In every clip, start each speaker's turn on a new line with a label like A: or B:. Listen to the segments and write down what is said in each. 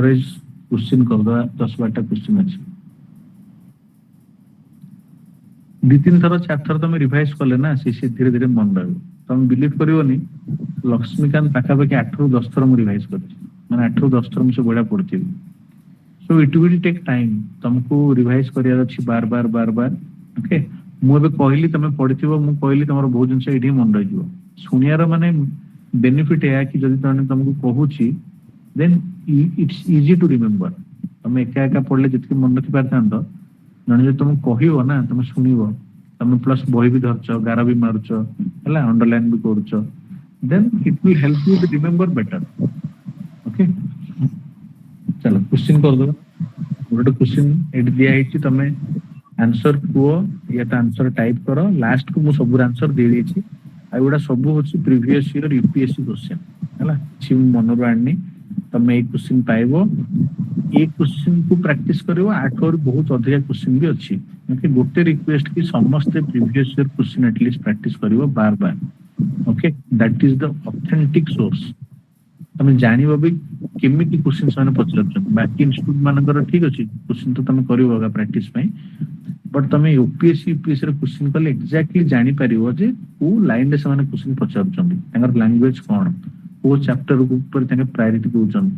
A: Question कर दो 10-12 question अच्छे 2-3 थर 4 थर तुम रिवाइज कले ना से धीरे धीरे मन रह तुम बिलीव करनी लक्ष्मीकांत पाखापाखि 8 ରୁ 10 थर मुझे रिवाइज कर मैंने 8 ରୁ 10 थर मुझे बढ़िया पढ़ती so it will take time तुमको रिवाइज करार अच्छी बार बार बार बार ओके मुझे कहली तुम पढ़ी मुझे कहली तुम बहुत जिन ये मन रही शुणियार माने बेनिफिट है कि जब तुमको कहूँ then it's easy to remember तुम एका एका पढ़ले जितकी मन रखी पार जन तुम कह ना तुम शुणव तुम प्लस बही भी धरच गार भी मारुच है अंडरलाइन भी करुच then it will help you to remember better okay चलो क्वेश्चन कर दो गोटे क्वेश्चन ये दिखाई तुम आंसर कह या आंसर टाइप कर लास्ट को मुझे सब आंसर दे देछि आउडा सब होछि प्रीवियस ईयर यूपीएससी क्वेश्चन हैला छि मनरो आनी तुम एक क्वेश्चन पाइबो एक क्वेश्चन को प्रैक्टिस करिवो 8 और बहुत अधिक क्वेश्चन भी अच्छी ओके गोटे रिक्वेस्ट कि समस्त previous year question at least practice करिवो बार बार okay that is the authentic source तुम जानिबो भी केमिति क्वेश्चन साने पचरछन बाकी इंस्टीट्यूट मानकर ठीक अछि क्वेश्चन तो तुम करिवोगा प्रैक्टिस पई बट तुम यूपीएससी यूपीएससी रे क्वेश्चन कले एग्जैक्टली जानि परिवो जे को लाइन रे साने क्वेश्चन पचरछन तांगर लैंग्वेज कोन को चैप्टर ऊपर तांगे प्रायोरिटी दोचन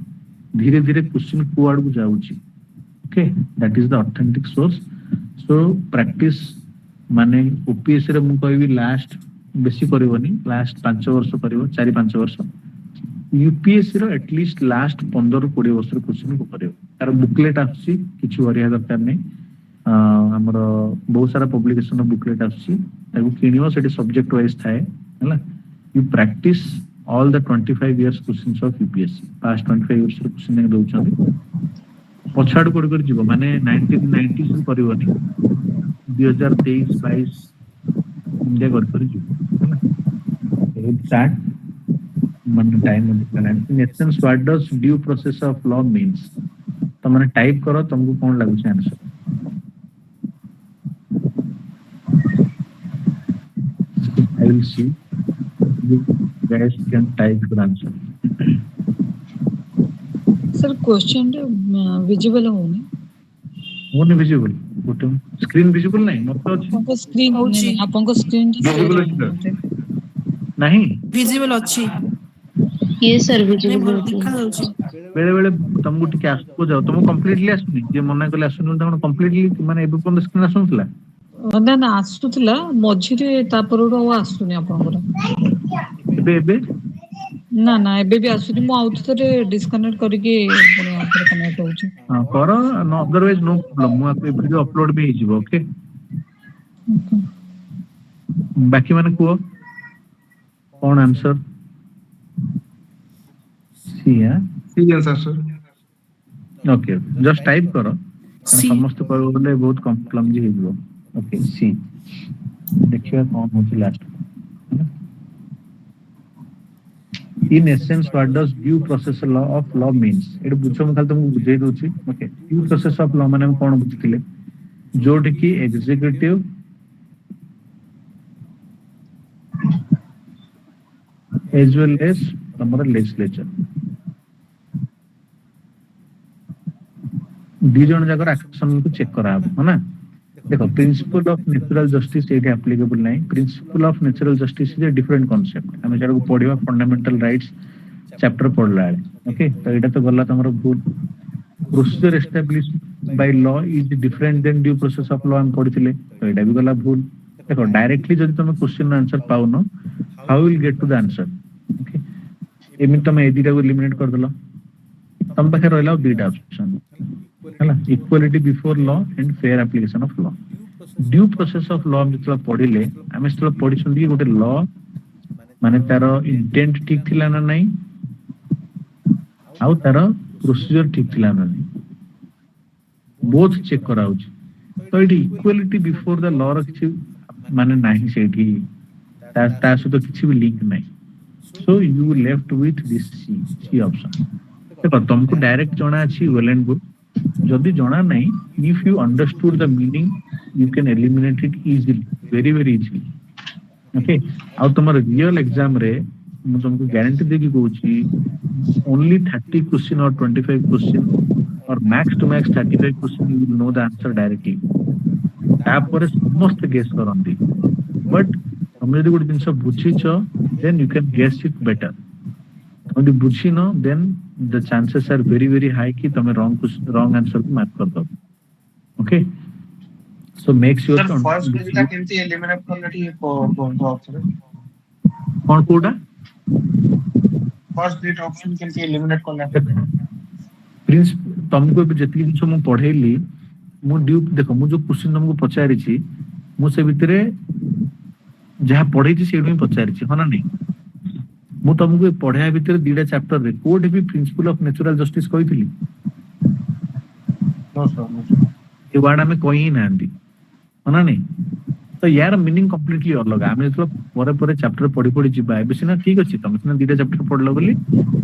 A: धीरे धीरे क्वेश्चन को आड़ को जाउची okay that is the authentic source so practice माने यूपीएससी रे मु कहबी लास्ट बेसी करिवोनी लास्ट 5 वर्ष करिवो 4-5 वर्ष यूपीएससी रो एटलीस्ट लास्ट 15-20 वर्ष क्वेश्चन को करिवो तार बुकलेट आछि किछु हरिया दरकार नै हमर बहुत सारा पब्लिकेशन रो बुकलेट आछि ताको किनियो सेठी सब्जेक्ट वाइज थाए हैला you practice all the 25 years questions of UPSC past 25 years question ने दोउछन पछाड़ कोड कर जीवो माने 1990 से परिवनी 2023 22 इंडिया कर जीवो एक स्टार्ट मन time in essence what does due process of law means तो माने टाइप करो तुमको कोन लागु छै answer I will see you guys can type your answer.
B: Sir, question visible
A: होने visible. What screen visible नहीं मतलब
B: आपको screen नहीं आपको screen
A: visible नहीं
C: visible अच्छी
B: yes sir visible
C: दिखा जाउची
A: बेले बेले तुमको टिके आसको जाओ तुम कंप्लीटली आसुनी जे मना कले आसुनी तुम कंप्लीटली माने एबे कोन स्क्रीन आसुनथला
B: ना ना आसुतला मझिरे तापरडो आसुनी आपनकर
A: एबे
B: ना ना एबे भी आसुनी मु आउट थरे डिस्कनेक्ट करके पुनी आउट कनेक्ट होउची
A: हां करो नो अदरवाइज नो प्रॉब्लम मु आपे वीडियो अपलोड भी हिजबो ओके बाकी माने को कोन आंसर सी है
D: C answer sir
A: okay just type करो समस्त पर बोले बहुत क्लमजी हिजबो ओके सी देखिए कौन होची last in essence what does due process of law means एट बुझो म खाली तुमको बुझाई दोची okay due process of law माने कोन बुझिथिले जोठी की एग्जीक्यूटिव एज वेल एज हमर लेजिस्लेचर दी जन जाकर एक्शन को चेक करा है ना देखो प्रिंसिपल ऑफ नेचुरल जस्टिस एटी एप्लीकेबल नहीं principle of natural justice is a different concept हमें जरा को पढिबा फंडामेंटल राइट्स चैप्टर पढला ओके तो एटा तो गल्ला तमरो भूल procedure establish by law is different than due process of law हम पढिथिले तो एटा भी गल्ला भूल देखो डायरेक्टली जदि तुम क्वेश्चन आंसर पाउ न how will get to the answer okay एमि तुम एदिटा को एलिमिनेट कर दलो तुम पाखे रहला दुईटा ऑप्शन हैला equality before law and fair application of law due process of law मतलब पढिले हमें तो पढि सुंदी गोटे लॉ माने तार इंटेंट ठीक थिला ना नहीं आउ तार प्रोसीजर ठीक थिला ना नहीं बोथ चेक कराउ तो इटी इक्वालिटी बिफोर द लॉ र किछि माने नाही सेठी ता सो तो किछि भी लिंक नहीं so you left with this C option देखो तुमको डायरेक्ट जणा अछि वेल एंड गुड जदि जणा नहीं if you understood the meaning you can eliminate it easily very very easily okay आ तुम रियल एग्जाम रे मु तुमको गारंटी देकी कहूची only 30 question or 25 question or max to max 35 question you will know the answer directly. ତାପରେ ସମସ୍ତେ gas କରନ୍ତି ବଟ୍ ତମେ ଯଦି ଗୋଟେ ଜିନିଷ ବୁଝିଛ then you can guess it better. ତମେ ଯଦି ବୁଝିନ then the chances are very very high କି ତମେ wrong answer କୁ ମାର୍କ କରିଦବ. Okay, so make sure
D: sir
A: to
D: first बिटटा केमती एलिमिनेट करले ठीक कोनतो ऑप्शन
A: କଣ କୋଉଟା
D: फर्स्ट बिट ऑप्शन केमती एलिमिनेट करले
A: ପ୍ରିନ୍ସ ତମକୁ ଏବେ ଯେତିକି ଜିନିଷ ମୁଁ ପଢେଇଲି ମୁଁ ଦେଖ ମୁଁ ଯୋଉ କ୍ୱେଶ୍ଚିନ ତମକୁ ପଚାରିଛି ମୁଁ ସେ ଭିତରେ ଯାହା ପଢେଇଛି ସେଇଠୁ ହିଁ ପଚାରିଛି ହଁ ନା ନାଇଁ ମୁଁ ତମକୁ ପଢେଇବା ଭିତରେ ଦିଟା ଚାପ୍ଟରରେ କୋଉଠି ବି ପ୍ରିନ୍ସିପଲ ଅଫ ନ୍ୟାଚୁରାଲ ଜଷ୍ଟିସ କହିଥିଲି
D: नो सर
A: ଏ ୱାର୍ଡ ଆମେ କହି ହିଁ ନାହାନ୍ତି ହଁ ନା ନାଇଁ ତ ୟାର ମିନିଂ କମ୍ପ୍ଲିଟଲି ଅଲଗା ଆମେ ଯେତେବେଳେ ପରେ ପରେ ଚାପ୍ଟର ପଢି ପଢି ଯିବା ଏବେ ସିନା ଠିକ ଅଛି ତମେ ସିନା ଦିଟା ଚାପ୍ଟର ପଢିଲ ବୋଲି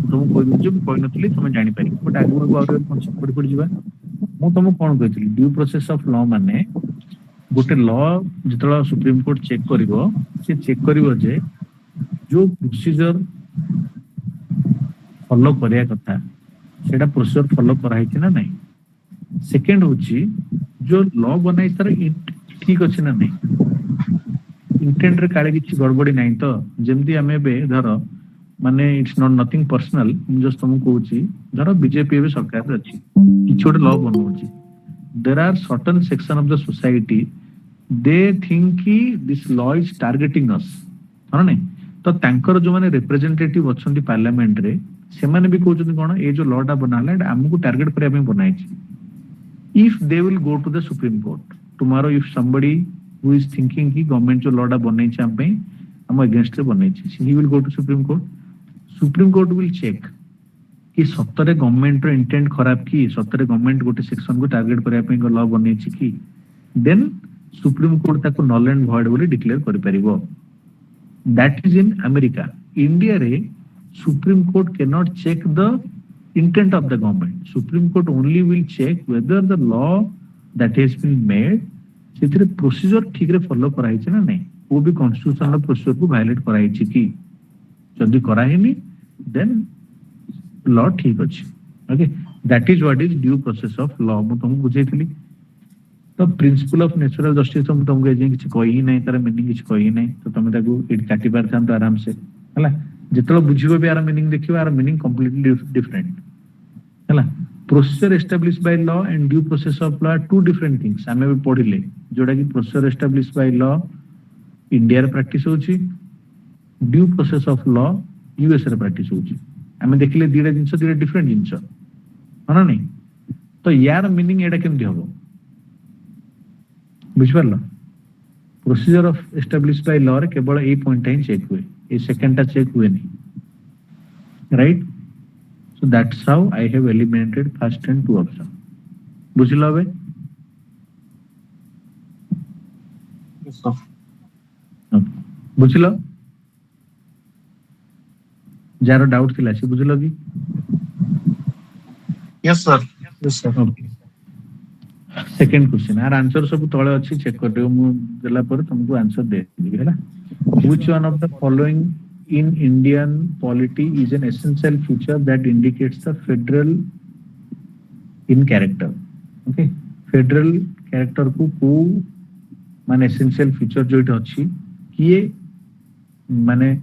A: ତମକୁ କହିଦେଉଛି ମୁଁ କହିନଥିଲି ତମେ ଜାଣିପାରିବ ବଟ୍ ଆଗକୁ ଆହୁରି କନସେପ୍ଟ ପଢି ପଢି ଯିବା ମୁଁ ତମକୁ କଣ କହିଥିଲି ଡ୍ୟୁ ପ୍ରୋସେସ ଅଫ ଲ ମାନେ ଗୋଟେ ଲ ଯେତେବେଳେ ସୁପ୍ରିମକୋର୍ଟ ଚେକ୍ କରିବ ସେ ଚେକ୍ କରିବ ଯେ ଯୋଉ ପ୍ରୋସିଜର ଫଲୋ କରିବା କଥା ସେଟା ପ୍ରୋସିଜର ଫଲୋ କରାହେଇଛି ନା ନାହିଁ ସେକେଣ୍ଡ ହଉଛି ଯୋଉ ଲ ବନାଇ ତାର ଠିକ ଅଛି ନା ନାହିଁ ଇଣ୍ଟେଣ୍ଟ ରେ କାଳେ କିଛି ଗଡବଡି ନାହିଁ ତ ଯେମିତି ଆମେ ଏବେ ଧର ମାନେ ଇଟ୍ସ ନଟ୍ ନଥିଙ୍ଗ ପର୍ସନାଲ ମୁଁ ଜଷ୍ଟ ତମକୁ କହୁଛି ଧର ବିଜେପି ଏବେ ସରକାରରେ ଅଛି କିଛି ଗୋଟେ ଲ ବନଉଛି there are certain section of the society they think ki this law is targeting us ହଁ ନାଇଁ ତ ତାଙ୍କର ଯୋଉମାନେ ରିପ୍ରେଜେଣ୍ଟେଟିଭ ଅଛନ୍ତି ପାର୍ଲାମେଣ୍ଟ ରେ ସେମାନେ ବି କହୁଛନ୍ତି କଣ ଏ ଯୋଉ ଲ ଟା ବନା ହେଲା ଏଟା ଆମକୁ ଟାର୍ଗେଟ କରିବା ପାଇଁ ବନା ହେଇଛି if they will go to the supreme court tomorrow if somebody who is thinking ki government jo law ta banaychi am pai am against re banaychi he will go to supreme court will check कि सतरे government रो intent खराब की सतरे government गोटे section को target करिया पे law बनैछि की देन सुप्रीम कोर्ट ताको नल एंड वॉइड बोली डिक्लेयर करि परिबो that is in America India रे supreme court can not check the intent of the government supreme court only will check whether the law that has been made सेथिरे procedure ठीक रे follow कराइछि ना नहीं वो भी कॉन्स्टिट्यूशनल प्रोसीजर को वायलेट कराइछि की जदी कराहिनी देन लॉ ठीक अछि okay that is what is due process of law मु तुमको बुझेइथिली तो प्रिंसिपल ऑफ नेचुरल जस्टिस हम तुमको जे किछ कहि ही नहीं तार मीनिंग किछ कहि ही नहीं तो तुम ताको इट काटी पारथान तो आराम से हला जेतलो बुझिबो बे आर मीनिंग देखिबो आर मीनिंग कंप्लीटली डिफरेंट हला procedure establish by law and due process of law two different things हमें भी पढिले जोडा कि procedure establish by law India रे प्रैक्टिस होची due process of law US रे प्रैक्टिस होची हमें देखले दिडा जिंस दिडा डिफरेंट जिंस हां नहीं तो यार मीनिंग एटा केमती होबो बुझ परलो procedure of establish by law रे केवल ए पॉइंट ही चेक हुए ए सेकंड टा चेक हुए नहीं right so that's how I have eliminated first and two option बुझलो बे बुझलो जार डाउट थिला से बुझलो कि
D: yes sir
A: okay second question आर आंसर सब तळे अछि चेक कर दियो मु देला पर तुमको आंसर दे देबी हैला which one of the following in Indian polity is an essential feature that indicates the federal in character okay federal character को माने एसेंशियल फीचर जोइट अछि किए माने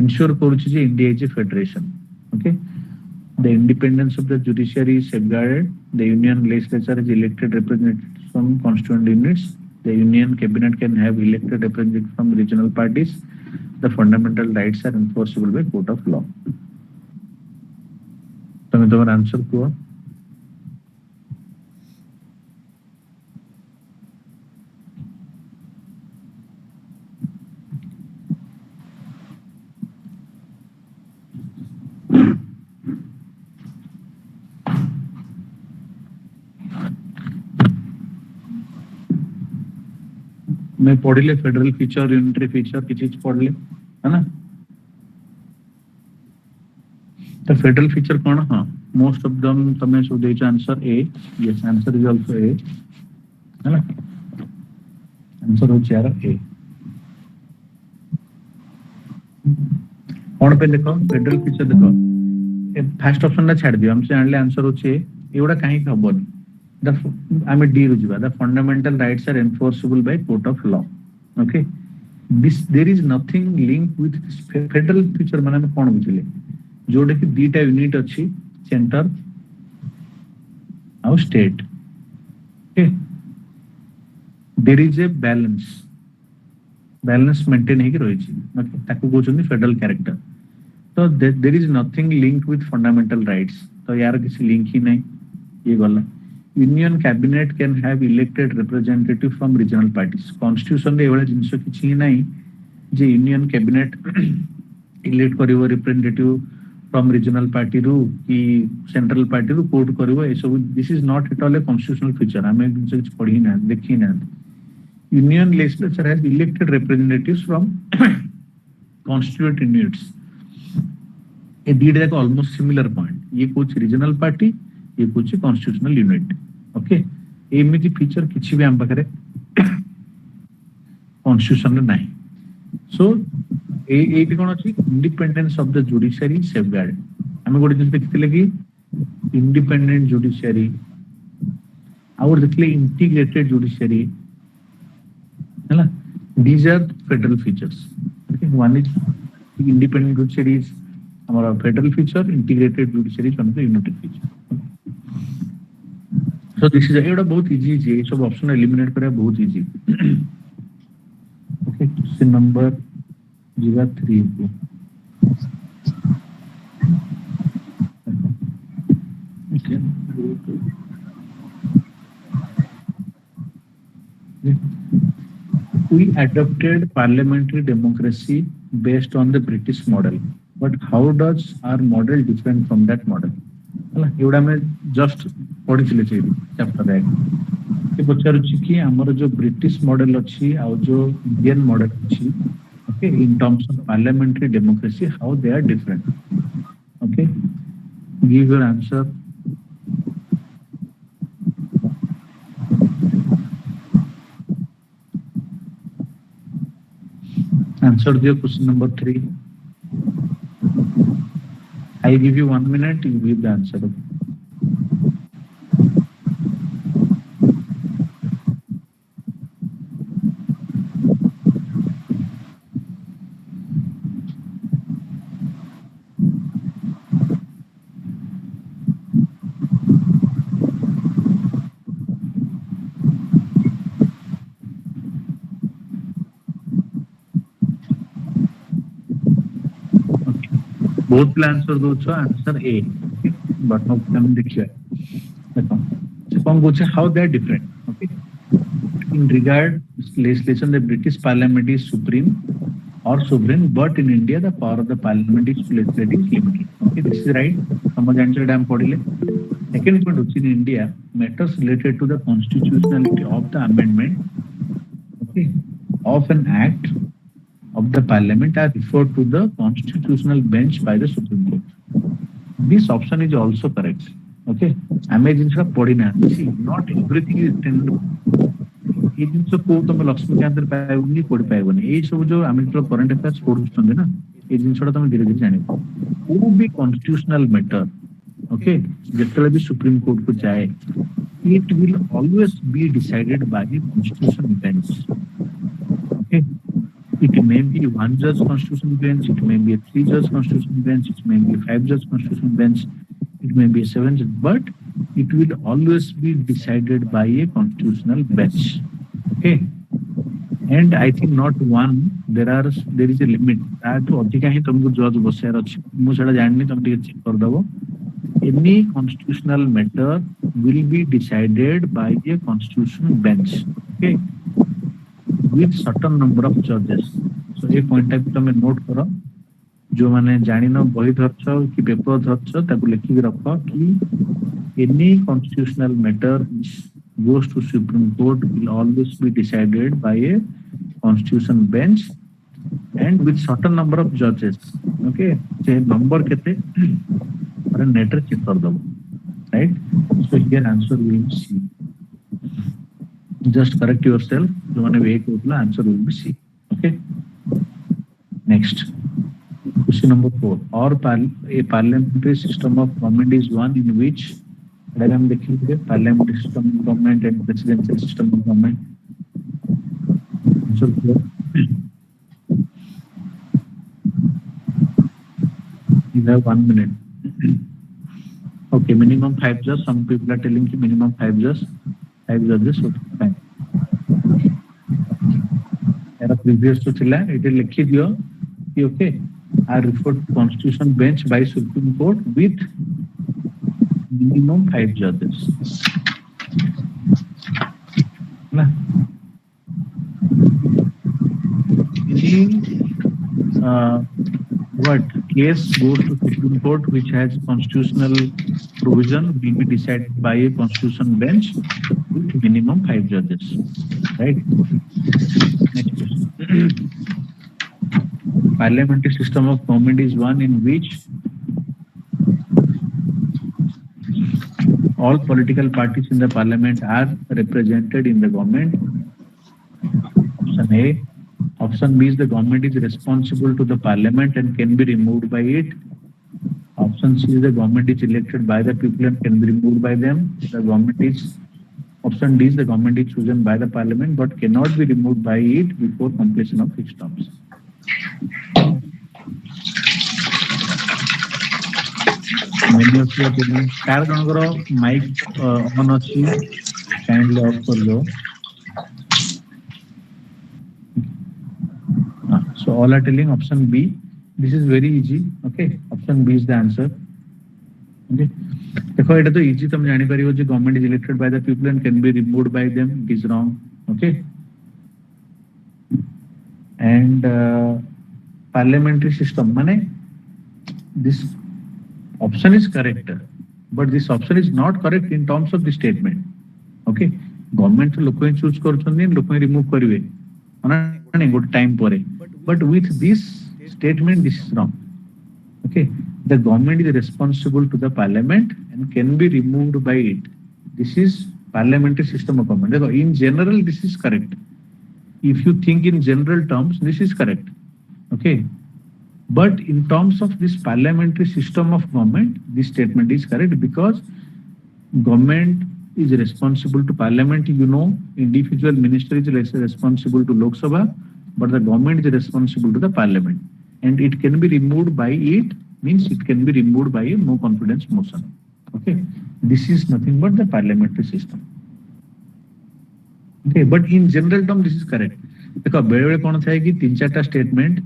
A: ensure କରୁଛି ଯେ India is a federation okay the independence of the judiciary is safeguarded the union legislature is elected representatives from constituent units the union cabinet can have elected representatives from regional parties the fundamental rights are enforceable by court of law तमे तोर answer को मैं पढ़िले federal feature unitary feature की चीज पढ़ले है ना तो फेडरल फीचर कौन हाँ मोस्ट ऑफ दम तमे सो देच आंसर ए यस आंसर इज आल्सो ए है ना आंसर हो यार ए कौन पे देखो फेडरल फीचर देखो फास्ट ऑप्शन ना छाड़ दियो हम जानले आंसर होचे एवडा काहे हबोनी द आमे डी रु जिबा the fundamental rights are enforceable by court of law okay this there is nothing link with federal feature माने कोन बुझिले जोडे कि दीटा यूनिट अछि सेंटर और state okay there is a balance maintain हे कि रही छी मतलब ताको कहउछन फेडरल कैरेक्टर तो there is nothing link with fundamental rights तो यार किसी लिंक ही नहीं ये गला union cabinet can have elected representative from regional parties constitution रे एवला जिंस किछि नहीं जे यूनियन कैबिनेट इलेक्ट करिवो रिप्रेजेंटेटिव फ्रॉम रीजनल पार्टी रू कि सेंट्रल पार्टी रू कोर्ट करिवो ए सब this is not at all a constitutional feature हमें जिंस किछि पढ़ी ना देखि ना union legislature has elected representatives from constituent units ये दीड जाक ऑलमोस्ट सिमिलर पॉइंट ये कुछ रीजनल पार्टी ये कुछ कॉन्स्टिट्यूशनल यूनिट ओके एमिति फीचर किछि भी हम पाखरे कॉन्स्टिट्यूशन में नहीं सो ए कोन अछि independence of the judiciary safeguard हम गोटे जिस देखिले कि इंडिपेंडेंट जुडिशियरी और देखले इंटीग्रेटेड जुडिशियरी हैला these are federal features okay one is independent judiciary is हमारा federal feature integrated judiciary is one of the united feature so this is एटा बहुत इजी जे सब ऑप्शन एलिमिनेट करे बहुत इजी ओके क्वेश्चन नंबर 3 को okay we adopted parliamentary democracy based on the British model but how does our model different from that model हला एवडा में just पढिथिले छै chapter 1 के पचारु छी कि हमर जो ब्रिटिश मॉडल अछि आ जो इंडियन मॉडल अछि okay in terms of parliamentary democracy how they are different okay give your answer answer the question number 3 I give you 1 minute you give the answer both will answer those answer A okay but now हम देखिए देखो so कौन पूछे how they are different okay in regard legislation the British parliament is supreme or sovereign but in India the power of the parliament is to legislate is limited okay this is right समझ answer डैम पढ़िले second point which in India matters related to the constitutionality of the amendment okay of an act of the parliament are referred to the constitutional bench by the Supreme Court. This option is also correct. Okay. हमें जिनका पढ़ी ना see not everything is written. ये जिनसे को तो मैं लक्ष्मी के अंदर पाएंगे पढ़ पाएंगे ये सब जो हमें जो करंट अफेयर्स पढ़ुଛନ୍ତି ना ये जिनसोटा तुम धीरे धीरे जानिबो वो भी constitutional matter. Okay. जेतले भी सुप्रीम कोर्ट को जाए it will always be decided by the constitutional bench. Okay. It may be one judge constitutional bench, it may be a 3 judge constitutional bench, it may be a 5 judge constitutional bench, it may be a 7 judge, but it will always be decided by a constitutional bench. Okay. And I think not one, there is a limit. तो अधिका ही तुमको जज बसायर अछि मु सेडा जाननी तुम टिके check कर दबो any constitutional matter will be decided by a constitutional bench. Okay. with certain number of judges so ये पॉइंट टाइप तुम नोट करो जो माने जानि न बही धरछ कि पेपर धरछ ताको लिखि रखो कि any constitutional matter goes to Supreme Court will always be decided by a constitution bench and with certain number of judges okay J number केते अरे नेटर चेक कर दो right so here answer will be C just correct yourself जो माने wait होतला answer will be C okay next Question number 4. A parliamentary system of government is one in which हम देखेंगे parliamentary system of government and presidential system of government. So you have 1 minute. Okay, minimum 5 judges. Some people are telling you minimum 5 judges. 5 judges. Okay, fine. Era previous to chila, it is likhi diyo. Okay, I refer to constitution bench by Supreme Court with minimum 5 judges. Na? What case goes to Supreme Court which has constitutional provision will be decided by a constitution bench with minimum 5 judges. Right? Next question. Parliamentary system of government is one in which all political parties in the parliament are represented in the government. Option A. Option B is the government is responsible to the parliament and can be removed by it. Option C is the government is elected by the people and can be removed by them. Option D is the government is chosen by the parliament but cannot be removed by it before completion of 6 terms. Many of you are telling, कार जनकर mic on अछि, kindly off कर लो. So all are telling option B. This is very easy. Okay, option B is the answer. Okay. देखो এটা তো easy, तुम जानी पारियो जे government is elected by the people and can be removed by them. It is wrong. Okay. And parliamentary system माने this option is correct, but this option is not correct in terms of the statement. Okay, government लोक choose करछन लोक remove करिवे माने good time परे, but with this statement this is wrong. Okay, the government is responsible to the parliament and can be removed by it. This is parliamentary system of government. In general this is correct. If you think in general terms this is correct. Okay, but in terms of this parliamentary system of government, this statement is correct because government is responsible to parliament. You know, individual minister is responsible to Lok Sabha, but the government is responsible to the parliament, and it can be removed by it, means it can be removed by a no confidence motion. Okay, this is nothing but the parliamentary system. Okay, but in general term this is correct. देखो बेले बेले कौन था कि 3-4 statement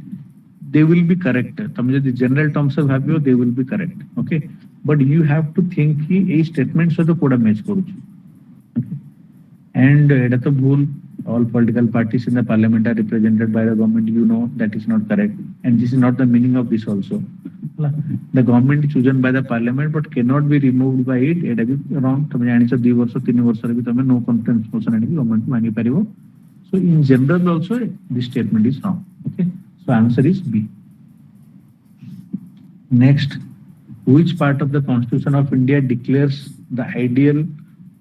A: they will be correct. तुम जो general terms of भावियो they will be correct. Okay, but you have to think कि ये statement से तो कोड़ा match करूँ. Okay, and এটা তো ভুল. All political parties in the parliament are represented by the government. You know that is not correct, and this is not the meaning of this also. The government is chosen by the parliament but cannot be removed by it. এটা भी wrong. तुम जानी चाहिए 2 वर्ष 3 वर्ष रे भी तुम no confidence motion आने की government मांगी पारिबो. So in general also this statement is wrong. Okay, so answer is B. Next, which part of the Constitution of India declares the ideal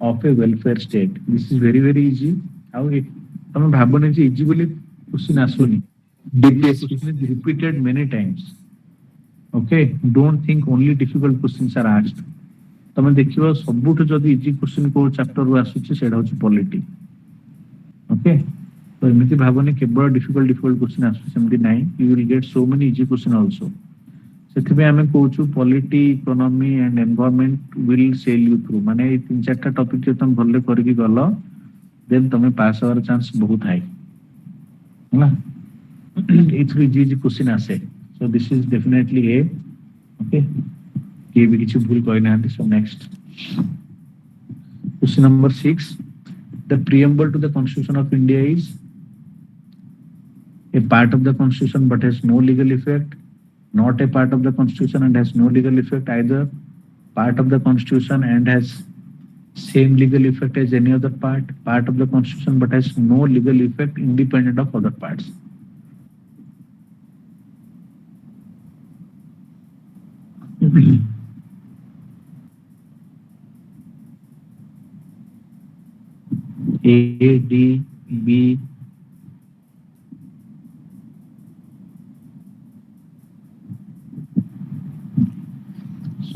A: of a welfare state? This is very easy. How it तुम भाबने जे easy बोली question आसुनी. This question is repeated many times. Okay, don't think only difficult questions are asked. तुम देखियो सबुठ जदी easy question को chapter रो आसुची सेडा होची polity. Okay, तो एमिति भाबने केवल difficult question आसु सेमति नाही. You will get so many easy question also. सेथि आमे कहूछु polity, economy and environment will sail you through. माने 3-4 टॉपिक जे तुम भल्ले करके गलो then तुम्हें पास होवार चांस बहुत हाई ना. इट्स इजी क्वेश्चन आसे. So this is definitely A. Okay, ये भी किसी भूल कोई ना. So next, question number 6. The preamble to the Constitution of India is a part of the Constitution but has no legal effect, not a part of the Constitution and has no legal effect either, part of the Constitution and has same legal effect as any other part of the Constitution but has no legal effect independent of other parts. A, D, B,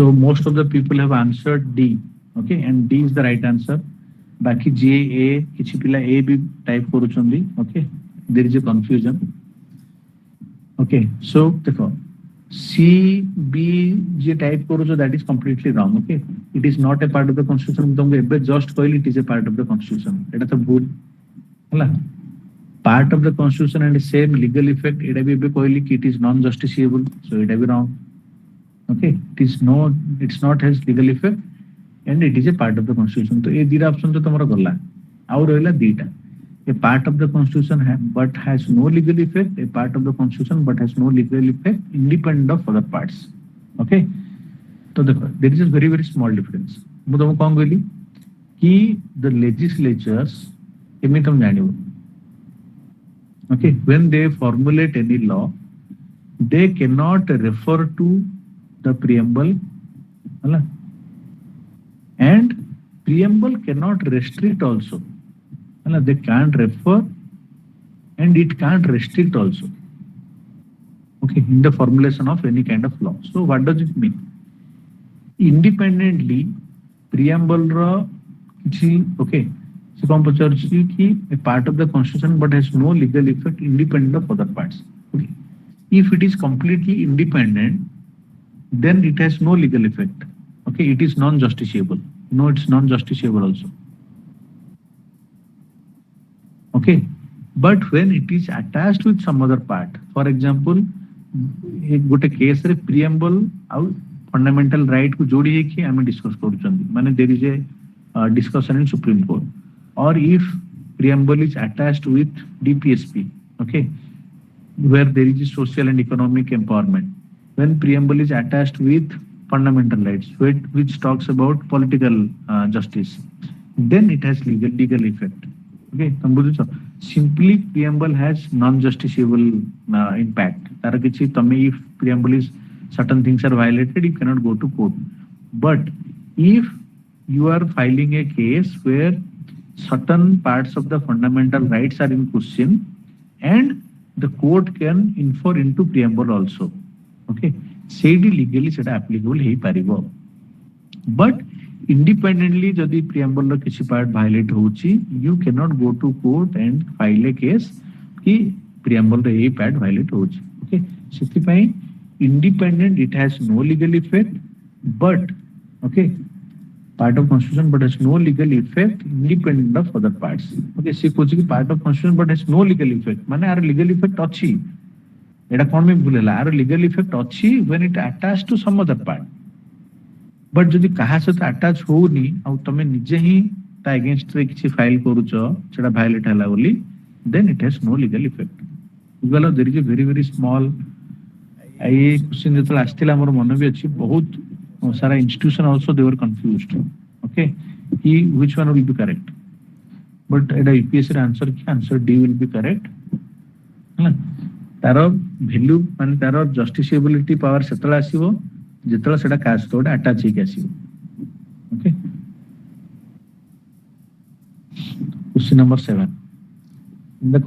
A: So most of the people have answered D. Okay, and D is the right answer. Baki J, A, kichi pila A भी type करूचंदी. Okay, there is a confusion. Okay, so देखो C, B जे type करूचो that is completely wrong. Okay, it is not a part of the constitution. तुमको एबे just कहली it is a part of the constitution. एटा तो भूल ହେଲା. Part of the constitution and same legal effect एटा भी एबे कहली कि it is non-justiciable. So एटा भी wrong. Okay, it's not has legal effect and it is a part of the constitution. तो ये दीरा ऑप्शन तो तुम्हारा गला और रहला दीटा. A part of the constitution but has no legal effect, a part of the constitution but has no legal effect independent of other parts. Okay, तो देखो there is a very very small difference. मैं तुमको कौन कहली कि the legislatures एमि तुम जानिबो. Okay, when they formulate any law they cannot refer to the preamble, and preamble cannot restrict also. They can't refer and it can't restrict also. Okay, in the formulation of any kind of law. So what does it mean? Independently, preamble okay, so a part of the constitution but has no legal effect independent of other parts. Okay, if it is completely independent, then it has no legal effect. Okay, it is non-justiciable. No, it's non-justiciable also. Okay, but when it is attached with some other part, for example, गोटे case रे preamble और fundamental right को जोड़ी है कि हमें discuss करूचंदी. माने there is a discussion in Supreme Court, or if preamble is attached with DPSP, okay, where there is a social and economic empowerment. When preamble is attached with fundamental rights, which talks about political justice, then it has legal effect. Okay, simply preamble has non-justiciable impact. If preamble is certain things are violated, you cannot go to court. But if you are filing a case where certain parts of the fundamental rights are in question and the court can infer into preamble also, okay, ସେଇଠି legally ସେଟା applicable ହେଇପାରିବ. But independently ଯଦି preamble ର କିଛି part violate ହଉଛି, you cannot go to court and file a case କି preamble ର ଏଇ part violate ହଉଛି. Okay, ସେଥିପାଇଁ independent it has no legal effect, but okay, part of constitution but has no legal effect independent of other parts. Okay, ସେ କହୁଛି କି part of constitution but has no legal effect, ମାନେ ଆର legal effect ଅଛି. एटा कौन में भूल है आर लीगल इफेक्ट अच्छी when it attach to some other part. But जदि कहा सहित अटैच होनी आ तमे निजे ही ता अगेंस्ट रे किछि फाइल करूछ सेटा वायलेट हला बोली, then it has no legal effect. Well there is a very very small I question जतला आस्थिला हमर मन भी अछि. बहुत सारा institution also they were confused. Okay, कि which one will be correct, but एटा यूपीएससी रे आंसर कि answer D will be correct. हला तार वैल्यू माने तार जस्टिसेबिलिटी पावर सेतला आसीबो जेतला सेटा कास्ट तोडे अटैच हे के आसीबो. Okay, question number 7. In the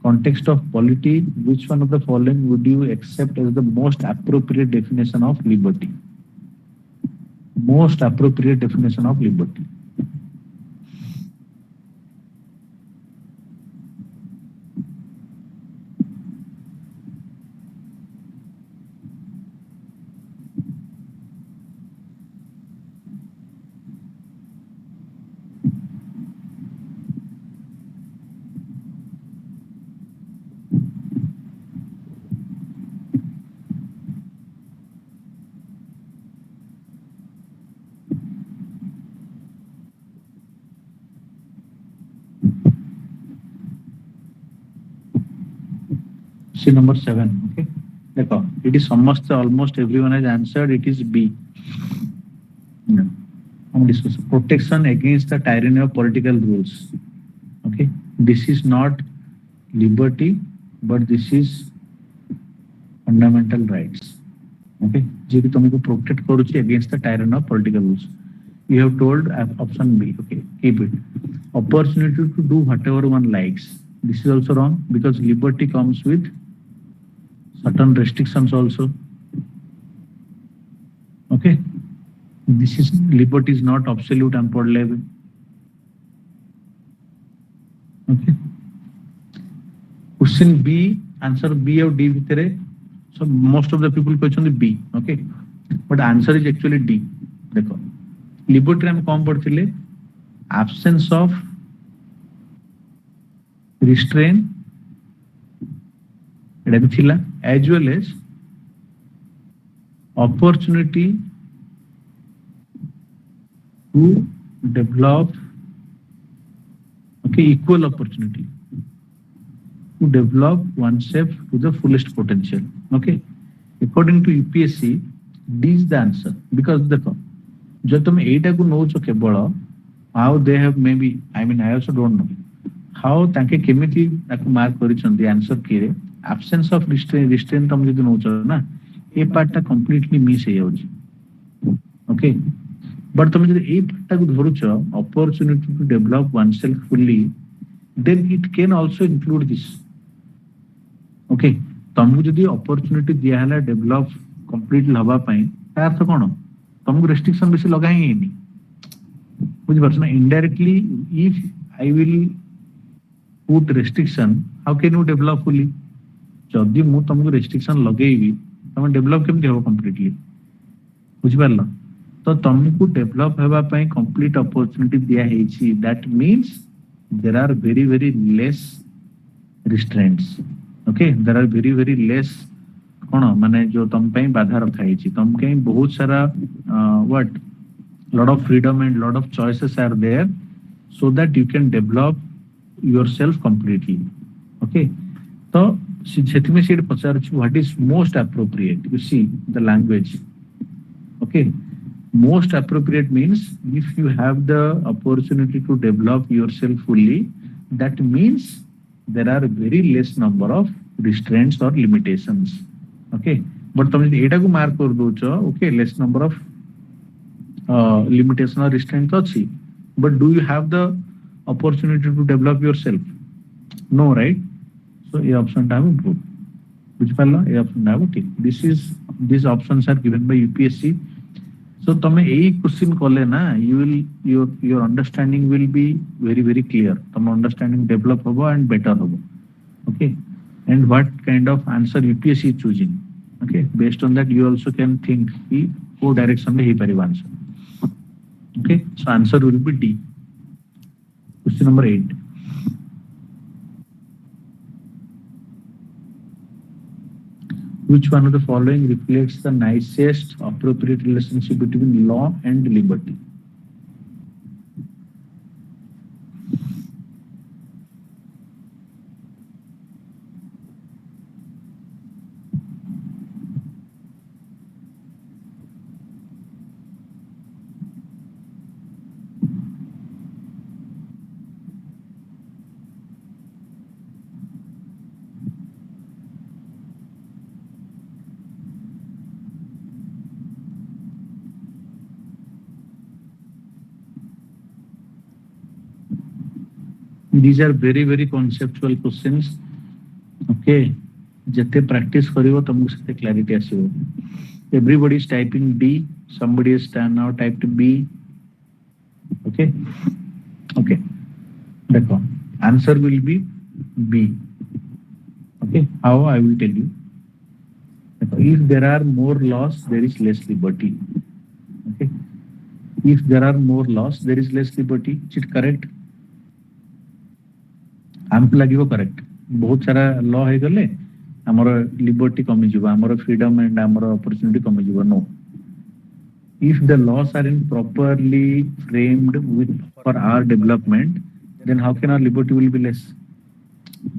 A: context of polity, which one of the following would you accept as the most appropriate definition of liberty? Most appropriate definition of liberty. See number 7. Okay, देखो it is almost everyone has answered. It is B. Protection against the tyranny of political rules. Okay, this is not liberty, but this is fundamental rights. Okay, जे भी तुमको protect करूची against the tyranny of political rules. You have told option B. Okay, keep it. Opportunity to do whatever one likes. This is also wrong because liberty comes with certain restrictions also. Okay, This is liberty is not absolute हम पढ़ ले okay. Question B, answer B और D भितरे so most of the people कहते B, okay, but answer is actually D. देखो liberty हम कौन पढ़ते ले absence of restraint एटा भी थिला as well as opportunity to develop okay equal opportunity to develop oneself to the fullest potential. Okay, according to UPSC, D is the answer because देखो जो तुम एटा को नोच केवल how they have maybe I mean I also don't know how ताके केमिति ताको mark करिसंती आंसर किरे absence of restraint तुम जदि नोच ना ए पार्ट टा कंप्लीटली मिस हे जाउची. ओके बट तुम जदि ए पार्ट टा को धरुछ opportunity to develop oneself fully then it can also include this. Okay तुमको जदि opportunity दिया हला डेवलप कंप्लीट हवा पई तार तो कोन तुमको रेस्ट्रिक्शन बेसी लगा ही नहीं बुझ परछ ना indirectly if I will put restriction how can you develop fully जदि मु तुमको रेस्ट्रिक्शन लगेबी तुम डेवलप केमति हो कंप्लीटली बुझ परला तो तुमको डेवलप हेबा पई कंप्लीट अपॉर्चुनिटी दिया हेची that means there are very less restraints. Okay there are very less कोन माने जो तुम पई बाधा रखा हेची तुम के बहुत सारा what lot of freedom and lot of choices are there so that you can develop yourself completely. Okay so सेति में set Pachar what is most appropriate you see the language. Okay most appropriate means if you have the opportunity to develop yourself fully that means there are very less number of restraints or limitations. Okay but तुम एटा को mark कर दोचो okay less number of limitation or restraint अच्छी but do you have the opportunity to develop yourself? No, right? So ये option टा हम भूल बुझ पाला ये option टा ठीक. These options are given by UPSC. So तमे यही क्वेश्चन कले ना you will your understanding will be very clear. तम understanding develop होबो and better होबो. Okay and what kind of answer UPSC is choosing. Okay based on that you also can think कि वो direction में ही परिवार answer. Okay so answer will be D. Question number 8. Which one of the following reflects the nicest appropriate relationship between law and liberty? These are very conceptual questions. Okay जते practice करिवो तुमको सेते clarity आसीबो. Everybody is typing D, somebody has now typed B. Okay देखो answer will be B. Okay how I will tell you. If there are more laws there is less liberty. Okay if there are more laws there is less liberty. Is it correct? हमको लागिवो correct बहुत सारा law हे गले हमर liberty कमी जीव हमर freedom and हमर opportunity कमी जीव. No if the laws are in properly framed with for our development then how can our liberty will be less.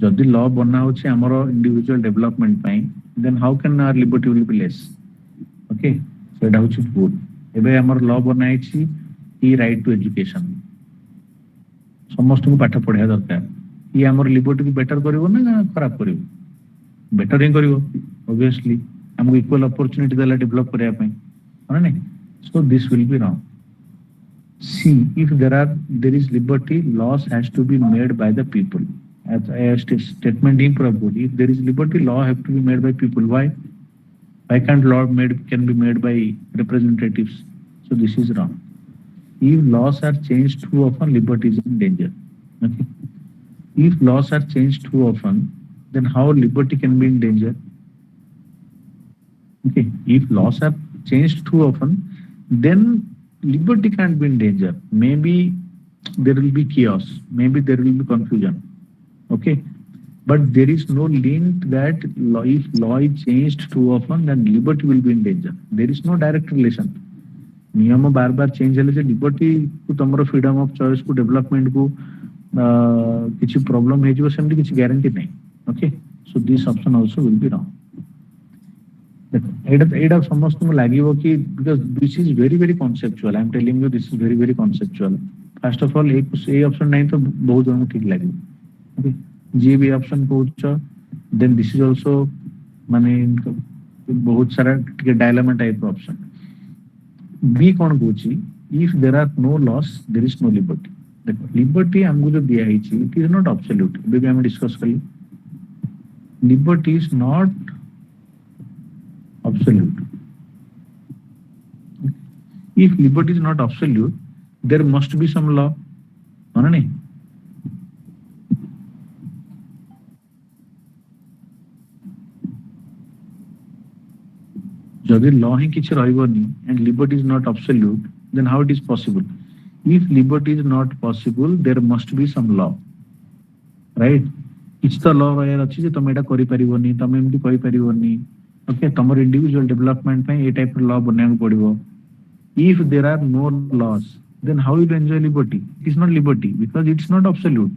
A: जदि लॉ बना होछि हमर इंडिविजुअल डेवलपमेंट पई then how can our liberty will be less. Okay so एटा होछि good. एबे हमर law बनाई छी ई राइट टू एजुकेशन समस्त को पाठ पढ़िया दरकार. ये हमर लिबर्टी को बेटर करिवो ना खराब करिवो. बेटर ही करिवो ऑब्वियसली हमको इक्वल अपॉर्चुनिटी देला डेवलप करिया पई है ना. So this will be wrong. See if there is liberty laws has to be made by the people. As a statement improbable. If there is liberty law have to be made by people. Why can't law can be made by representatives? So this is wrong. If laws are changed too often, liberty is in danger. Okay. If laws are changed too often, then how liberty can be in danger? Okay. If laws are changed too often, then liberty can't be in danger. Maybe there will be chaos. Maybe there will be confusion. Okay. But there is no link that if law is changed too often, then liberty will be in danger. There is no direct relation. नियम बार बार change हेले जे liberty को तमरो freedom of choice को development को किछि problem हे जिवो सेमति किछि गारंटी नै okay so this option also will be wrong देखो एडा समस्त को लागिवो कि because this is very very conceptual I am telling you this is very very conceptual first of all ए ऑप्शन नै तो बहुत जन ठीक लागिवो ओके जे भी ऑप्शन कहउछ देन दिस इज आल्सो माने बहुत सारा डायलेमा टाइप ऑप्शन बी कौन कहूची if there are no laws there is no liberty देखो लिबर्टी हमको जो दिया है it is not absolute baby हम डिस्कस करी liberty is not absolute if liberty is not absolute there must be some law माने नहीं जदि लॉ ही किछ रहइबनी and liberty is not absolute then how it is possible if liberty is not possible there must be some law right किछ तो law रहयर अछि जे तमे एटा करि परिबोनी तमे एमति कहि परिबोनी ओके तमर इंडिविजुअल डेवलपमेंट पे ए टाइप लॉ बनाय पड़िबो if there are no laws then how will enjoy liberty it is not liberty because it's not absolute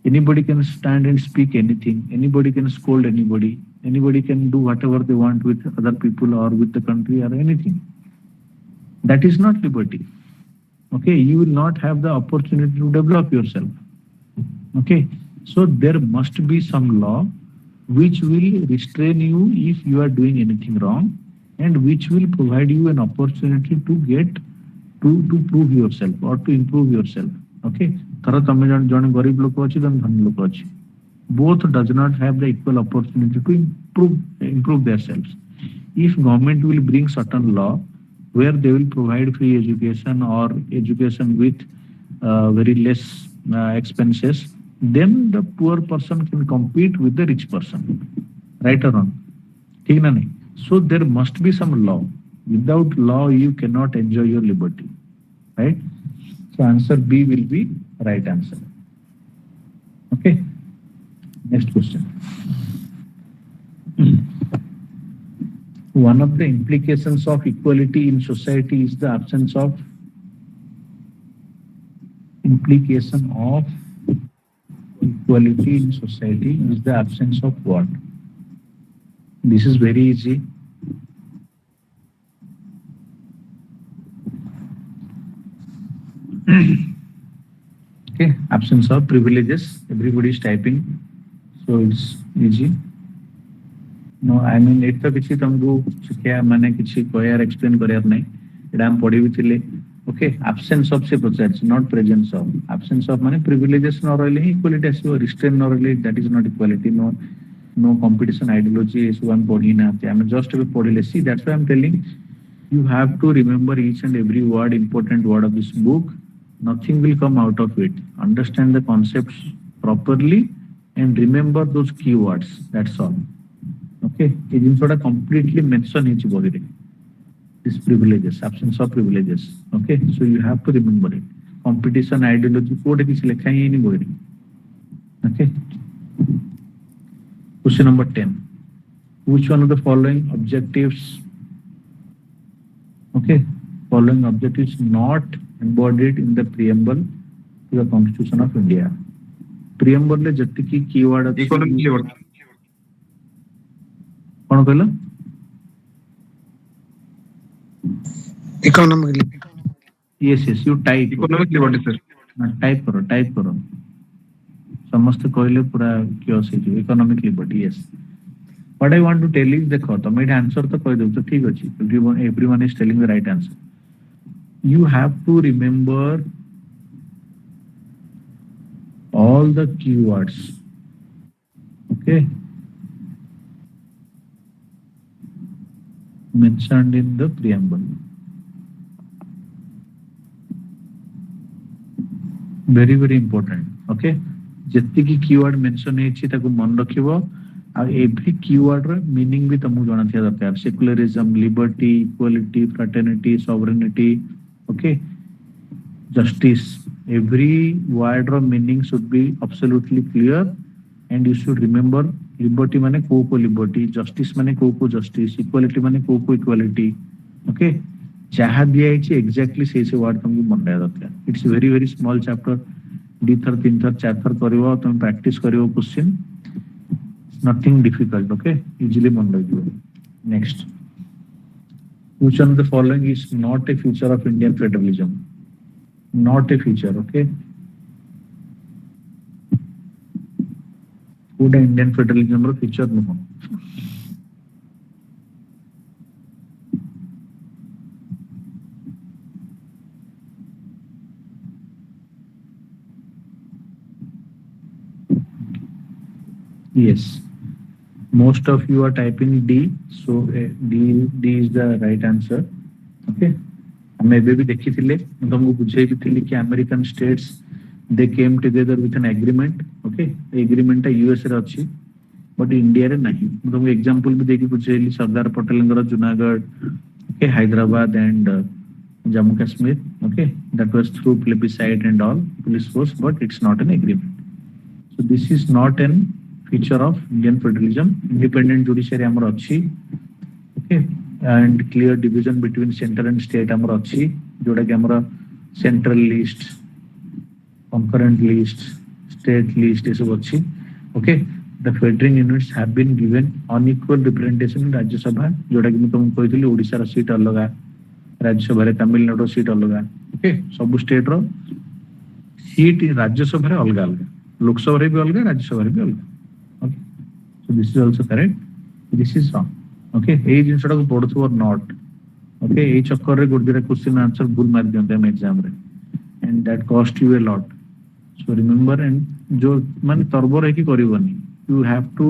A: anybody can stand and speak anything anybody can scold anybody can do whatever they want with other people or with the country or anything that is not liberty okay you will not have the opportunity to develop yourself okay so there must be some law which will restrain you if you are doing anything wrong and which will provide you an opportunity to get to prove yourself or to improve yourself okay thara tame jone garib lok achi jone dhan lok achi both does not have the equal opportunity to improve themselves if government will bring certain law where they will provide free education or education with very less expenses then the poor person can compete with the rich person right or wrong ठीक ना नहीं so there must be some law without law you cannot enjoy your liberty right so answer B will be right answer okay next question one of the implications of equality in society is the absence of implication of equality in society is the absence of what this is very easy okay absence of privileges everybody is typing so it's easy no I mean it तो किसी तुमको क्या माने किसी कोयर explain career नहीं एडा हम पढ़ी भी थिले okay absence of से पचार्स not presence of absence of माने privileges न रहले ही equality आसीबो restraint न रहले that is not equality no competition ideology is one पढ़ी ना I am just a पढ़िले see that's why I am telling you have to remember each and every word important word of this book nothing will come out of it understand the concepts properly and remember those keywords that's all okay ये जिनसोटा completely mention है बोली रे this privileges absence of privileges okay so you have to remember it competition ideology code किसी लिखा ही नहीं बोली okay question number 10 which one of the following objectives okay following objectives not embodied in the preamble to the Constitution of India. Preamble ले जत्ती की keyword अछि कौन कहला
D: economically
A: yes you type
D: economic liberty sir
A: type करो समस्त कहले पूरा क्योस है economic liberty yes what I want to tell is देखो तुम एटा आंसर तो कह दो तो ठीक अछि everyone is telling the right answer you have to remember all the keywords okay mentioned in the preamble very important okay जेति की कीवर्ड मेंशन हेछि ताको मन रखिबो आ एवरी कीवर्ड रो मीनिंग भी तुमको जाना थिया दरकार secularism liberty equality fraternity sovereignty okay justice every word or meaning should be absolutely clear and you should remember liberty mane ko liberty justice mane ko justice equality mane ko equality okay jaha diya hai exactly se word tumku मन रहा दरकार it's very small chapter दी थर तीन थर चार थर करिवो तुम प्रैक्टिस करिवो question nothing difficult okay easily मन रहिबो next which one of the following is not a feature of Indian federalism not a feature okay कोड इंडियन फेडरलिज्म रो फीचर नुह yes most of you are typing D so D is the right answer okay मैं भी देखी थिले तुमको बुझाई भी थिली कि American states they came together with an agreement okay agreement US रे अछि बट इंडिया रे नहीं तुमको एग्जांपल भी देकी बुझाइली सरदार पटेल नगर Junagadh okay Hyderabad and Jammu Kashmir okay that was through plebiscite and all police force but it's not an agreement so this is not an feature of Indian federalism independent judiciary हमर अछि okay and clear division between center and state amar achi joda ki amara central list concurrent list state list is achi okay the federal units have been given unequal representation in rajya sabha joda ki tum koithili odisha ra seat alaga rajya sabha re tamil nadu seat alaga okay सब state ro seat rajya sabha re alga alga lok sabha re bi alga rajya sabha re bi alga okay so this is also correct this is wrong okay ए जिनसटा को पढुथो not okay ए चक्कर रे good question answer भूल मार दियंते हम exam रे and that cost you a lot so remember and जो माने तरबो रे की करिवनी you have to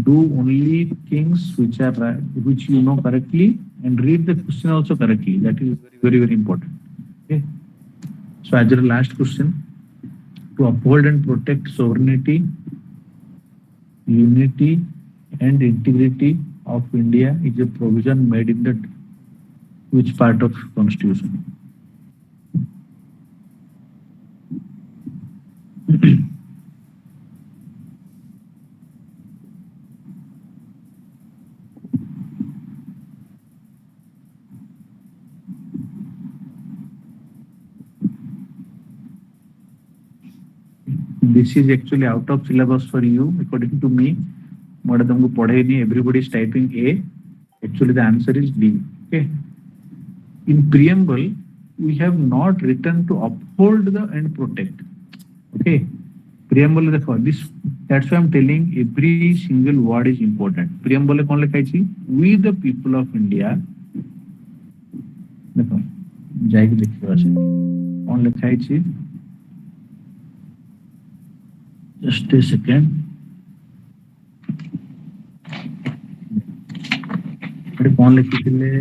A: do only things which are which you know correctly and read the question also correctly that is very important okay so as your last question to uphold and protect sovereignty unity and integrity of India is a provision made in the which part of constitution this is actually out of syllabus for you according to me मोड़ा तुमको पढ़े नहीं everybody is typing A actually the answer is D okay in preamble we have not written to uphold the and protect okay preamble देखो this that's why I'm telling every single word is important preamble कौन लिखा है we the people of India देखो जाएगी देखिए वैसे कौन लिखा है just a second कौन लिखिथिले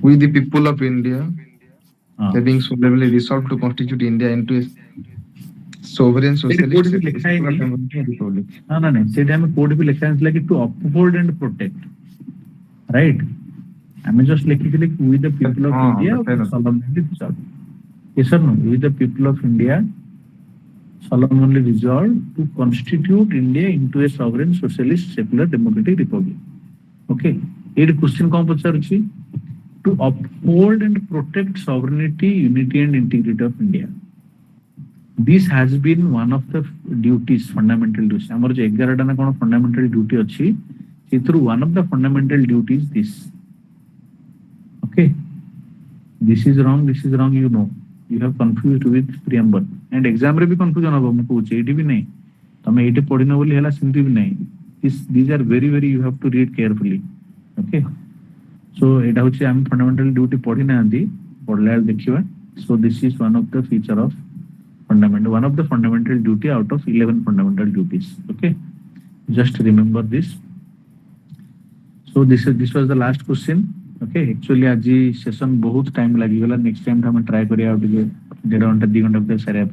C: We the people of India having solemnly resolved to constitute India into a sovereign socialist republic
A: ना ना नहीं सेटा में कोड भी लिखा है कि to uphold and protect right हमें just लिखिथिले we the people of India solemnly resolved yes or no we the people of India solemnly resolved to constitute India into a sovereign socialist secular democratic republic. Okay. Here question कौन पूछा रुचि? To uphold and protect sovereignty, unity and integrity of India. This has been one of the duties, fundamental duties. हमारे जो 11 टा ना कौन fundamental duty अच्छी, इतरू one of the fundamental duties this. Okay. This is wrong. You know. You have confused with preamble and exam रे भी confusion होगा मुझको उच्चे इटी भी नहीं तो मैं इटे पढ़ी ना बोली हला सिंधी भी नहीं these are very you have to read carefully okay so एटा होची हम fundamental duty पढ़ी ना आंदी पढ़ले देखिवा so this is one of the feature of one of the fundamental duty out of 11 fundamental duties okay just remember this so this was the last question okay actually आज session बहुत time लागिगला next time हम try करिया 1.5 घंटा 2 घंटा भीतर सारिया